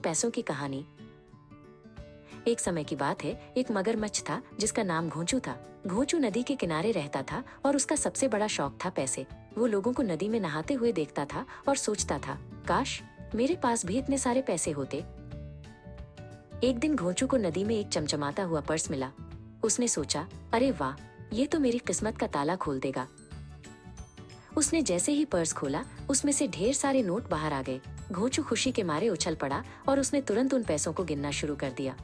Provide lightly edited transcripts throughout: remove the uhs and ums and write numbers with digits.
पैसों की कहानी। एक समय की बात है, एक मगरमच्छ था जिसका नाम घोंचू था। घोंचू नदी के किनारे रहता था और उसका सबसे बड़ा शौक था पैसे। वो लोगों को नदी में नहाते हुए देखता था और सोचता था, काश मेरे पास भी इतने सारे पैसे होते। एक दिन घोंचू को नदी में एक चमचमाता हुआ पर्स मिला। उसने सोचा, अरे वाह, ये तो मेरी किस्मत का ताला खोल देगा। उसने जैसे ही पर्स खोला, उसमें से ढेर सारे नोट बाहर आ गए। घोंचू खुशी के मारे उछल पड़ा और उसने तुरंत उन पैसों को गिनना शुरू कर दिया।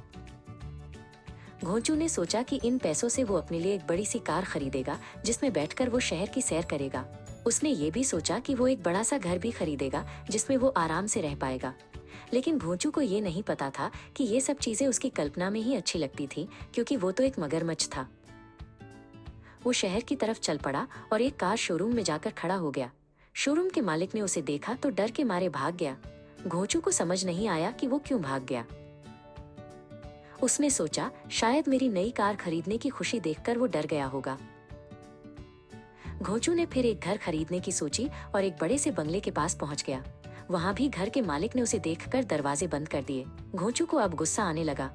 घोंचू ने सोचा कि इन पैसों से वो अपने लिए एक बड़ी सी कार खरीदेगा जिसमें बैठकर वो शहर की सैर करेगा। उसने ये भी सोचा कि वो एक बड़ा सा घर भी खरीदेगा जिसमें वो आराम से रह पाएगा। लेकिन घोंचू को ये नहीं पता था कि ये सब चीजें उसकी कल्पना में ही अच्छी लगती थी, क्योंकि वो तो एक मगरमच्छ था। वो शहर की तरफ चल पड़ा और एक कार शोरूम में जाकर खड़ा हो गया। शोरूम के मालिक ने उसे देखा तो डर के मारे भाग गया। घोंचू को समझ नहीं आया कि वो क्यों भाग गया। उसने सोचा, शायद मेरी नई कार खरीदने की खुशी देखकर वो डर गया होगा। घोंचू ने फिर एक घर खरीदने की सोची और एक बड़े से बंगले के पास पहुंच गया। वहां भी घर के मालिक ने उसे देखकर दरवाजे बंद कर दिए। घोंचू को अब गुस्सा आने लगा।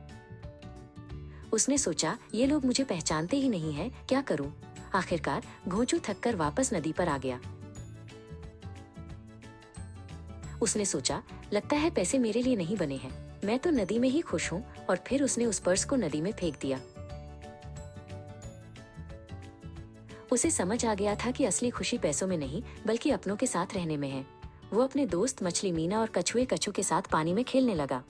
उसने सोचा, ये लोग मुझे पहचानते ही नहीं हैं, क्या करूं? आखिरकार घोंचू थककर वापस नदी पर आ गया। उसने सोचा, लगता है पैसे मेरे लिए नहीं बने हैं, मैं तो नदी में ही खुश हूँ। और फिर उसने उस पर्स को नदी में फेंक दिया। उसे समझ आ गया था कि असली खुशी पैसों में नहीं बल्कि अपनों के साथ रहने में है। वो अपने दोस्त मछली मीना और कछुए कछू के साथ पानी में खेलने लगा।